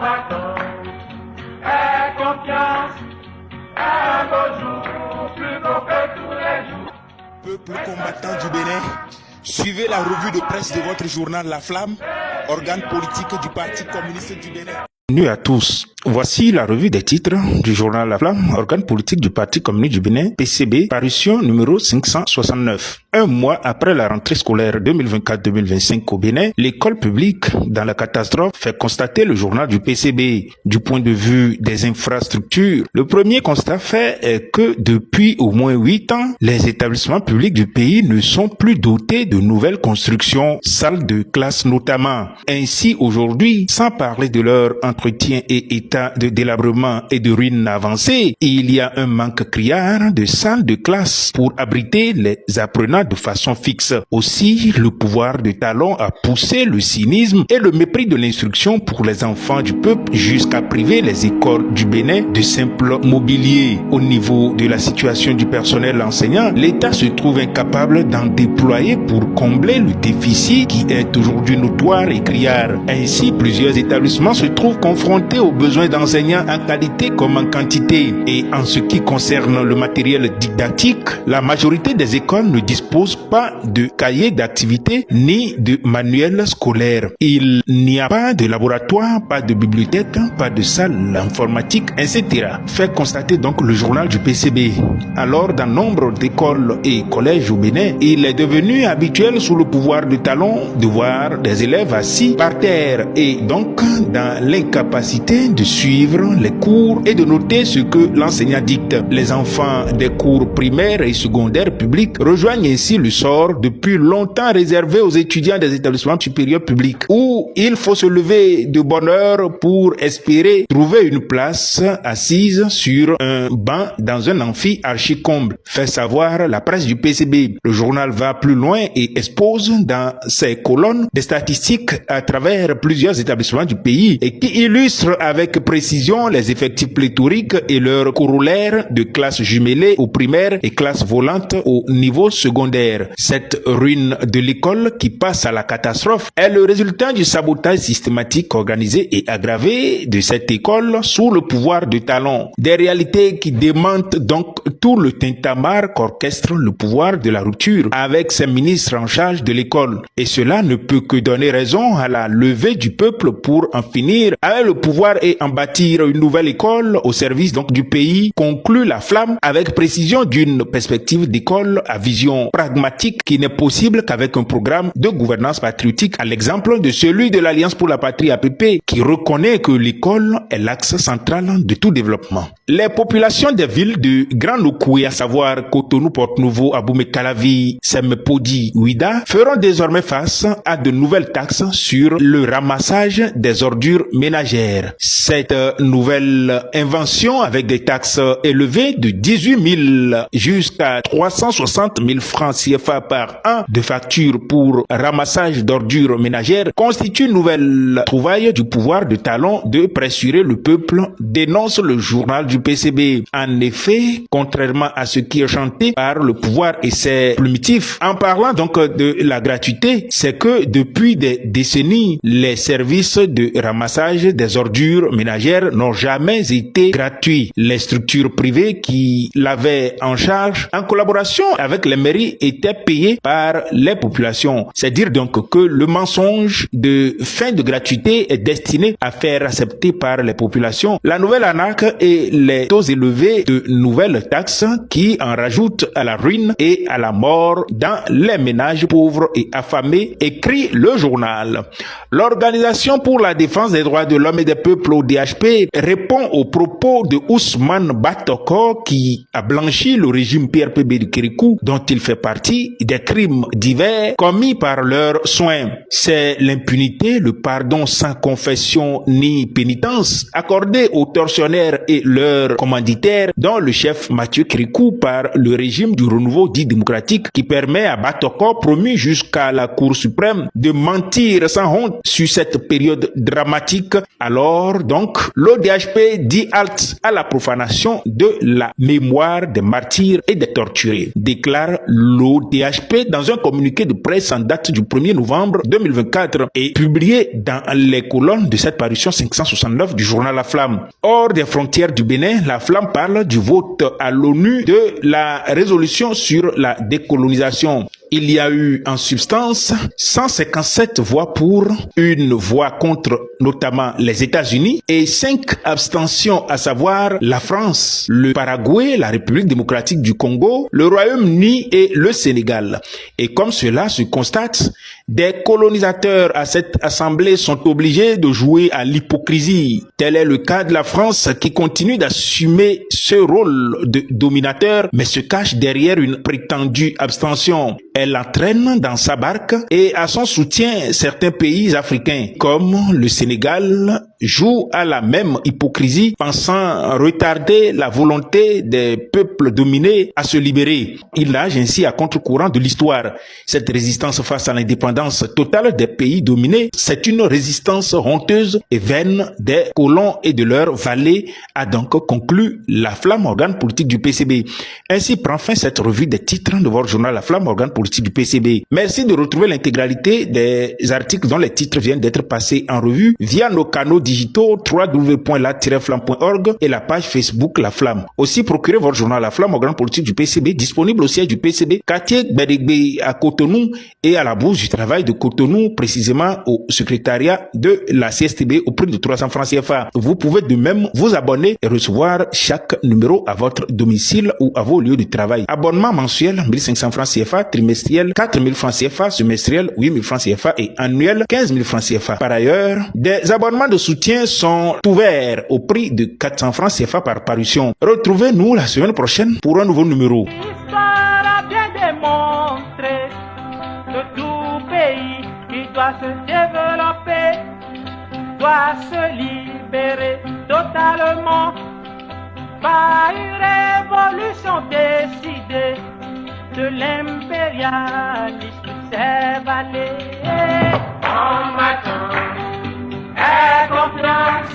combattants. Aie confiance, un beau jour, plus beau que tous les jours. Peuple combattant du Bénin, suivez la revue de presse de votre journal La Flamme, organe politique du Parti communiste du Bénin. Bienvenue à tous. Voici la revue des titres du journal La Flamme, organe politique du Parti communiste du Bénin, PCB, parution numéro 569. Un mois après la rentrée scolaire 2024-2025 au Bénin, l'école publique dans la catastrophe fait constater le journal du PCB. Du point de vue des infrastructures, le premier constat fait est que depuis au moins 8 ans, les établissements publics du pays ne sont plus dotés de nouvelles constructions, salles de classe notamment. Ainsi, aujourd'hui, sans parler de leur entretien et état de délabrement et de ruines avancées, il y a un manque criard de salles de classe pour abriter les apprenants de façon fixe. Aussi, le pouvoir de Talon a poussé le cynisme et le mépris de l'instruction pour les enfants du peuple jusqu'à priver les écoles du Bénin de simple mobilier. Au niveau de la situation du personnel enseignant, l'État se trouve incapable d'en déployer pour combler le déficit qui est aujourd'hui notoire et criard. Ainsi, plusieurs établissements se trouvent confrontés aux besoins d'enseignants en qualité comme en quantité. Et en ce qui concerne le matériel didactique, la majorité des écoles ne disposent pas de cahiers d'activité ni de manuels scolaires. Il n'y a pas de laboratoire, pas de bibliothèque, pas de salle informatique, etc. Fait constater donc le journal du PCB. Alors, dans nombre d'écoles et collèges au Bénin, il est devenu habituel sous le pouvoir de Talon de voir des élèves assis par terre et donc dans l'incapacité de suivre les cours et de noter ce que l'enseignant dicte. Les enfants des cours primaires et secondaires publics rejoignent ainsi le sort depuis longtemps réservé aux étudiants des établissements supérieurs publics, où il faut se lever de bonne heure pour espérer trouver une place assise sur un banc dans un amphi archi-comble, fait savoir la presse du PCB. Le journal va plus loin et expose dans ses colonnes des statistiques à travers plusieurs établissements du pays et qui illustrent avec précision les effectifs pléthoriques et leurs corollaires de classes jumelées au primaire et classes volantes au niveau secondaire. Cette ruine de l'école qui passe à la catastrophe est le résultat du sabotage systématique organisé et aggravé de cette école sous le pouvoir de Talon. Des réalités qui démentent donc tout le tintamarre qu'orchestre le pouvoir de la rupture avec ses ministres en charge de l'école. Et cela ne peut que donner raison à la levée du peuple pour en finir avec le pouvoir et en bâtir une nouvelle école au service donc du pays, conclut La Flamme avec précision d'une perspective d'école à vision pragmatique qui n'est possible qu'avec un programme de gouvernance patriotique à l'exemple de celui de l'Alliance pour la Patrie APP qui reconnaît que l'école est l'axe central de tout développement. Les populations des villes de Grand Nokoué, à savoir Cotonou, Porte-Nouveau, Aboumé-Calavi, Sempodi, Ouida, feront désormais face à de nouvelles taxes sur le ramassage des ordures ménagères. Cette nouvelle invention avec des taxes élevées de 18 000 jusqu'à 360 000 francs CFA par an de factures pour ramassage d'ordures ménagères constitue une nouvelle trouvaille du pouvoir de Talon de pressurer le peuple, dénonce le journal du PCB. En effet, contrairement à ce qui est chanté par le pouvoir et ses plumitifs, en parlant donc de la gratuité, c'est que depuis des décennies, les services de ramassage des ordures ménagères n'ont jamais été gratuits. Les structures privées qui l'avaient en charge, en collaboration avec les mairies, étaient payées par les populations. C'est dire donc que le mensonge de fin de gratuité est destiné à faire accepter par les populations la nouvelle arnaque et les taux élevés de nouvelles taxes qui en rajoutent à la ruine et à la mort dans les ménages pauvres et affamés, écrit le journal. L'Organisation pour la défense des droits de l'homme et des peuples, ODHP, répond aux propos de Ousmane Batoko qui a blanchi le régime PRPB de Kérékou dont il fait partie des crimes divers commis par leurs soins. C'est l'impunité, le pardon sans confession ni pénitence accordé aux tortionnaires et leurs commanditaires dont le chef Mathieu Kérékou par le régime du renouveau dit démocratique qui permet à Batoko, promu jusqu'à la Cour suprême, de mentir sans honte sur cette période dramatique. Alors donc, l'ODHP dit halte à la profanation de la mémoire des martyrs et des torturés, déclare l'ODHP dans un communiqué de presse presse en date du 1er novembre 2024 et publié dans les colonnes de cette parution 569 du journal La Flamme. Hors des frontières du Bénin, La Flamme parle du vote à l'ONU de la résolution sur la décolonisation. Il y a eu en substance 157 voix pour, une voix contre, notamment les États-Unis, et 5 abstentions, à savoir la France, le Paraguay, la République démocratique du Congo, le Royaume-Uni et le Sénégal. Et comme cela se constate, des colonisateurs à cette assemblée sont obligés de jouer à l'hypocrisie. Tel est le cas de la France qui continue d'assumer ce rôle de dominateur, mais se cache derrière une prétendue abstention. Elle entraîne dans sa barque et à son soutien certains pays africains, comme le Sénégal, jouent à la même hypocrisie, pensant retarder la volonté des peuples dominés à se libérer. Il nage ainsi à contre-courant de l'histoire. Cette résistance face à l'indépendance totale des pays dominés, c'est une résistance honteuse et vaine des colons et de leurs valets, a donc conclu La Flamme, organe politique du PCB. Ainsi prend fin cette revue des titres de votre journal La Flamme, organe politique du PCB. Merci de retrouver l'intégralité des articles dont les titres viennent d'être passés en revue via nos canaux digitaux www.la-flamme.org et la page Facebook La Flamme. Aussi, procurez votre journal La Flamme, organe politique du PCB, disponible au siège du PCB, quartier Bédégbé à Cotonou et à la Bourse du Travail de Cotonou, précisément au secrétariat de la CSTB au prix de 300 francs CFA. Vous pouvez de même vous abonner et recevoir chaque numéro à votre domicile ou à vos lieux de travail. Abonnement mensuel 1500 francs CFA, trimestriel 4000 francs CFA, semestriel 8000 francs CFA et annuel 15 000 francs CFA. Par ailleurs, des abonnements de soutien sont ouverts au prix de 400 francs CFA par parution. Retrouvez-nous la semaine prochaine pour un nouveau numéro. L'histoire a bien démontré que tout pays qui doit se développer doit se libérer totalement par une révolution décidée de l'impérialisme s'est valé. En matin, aie confiance.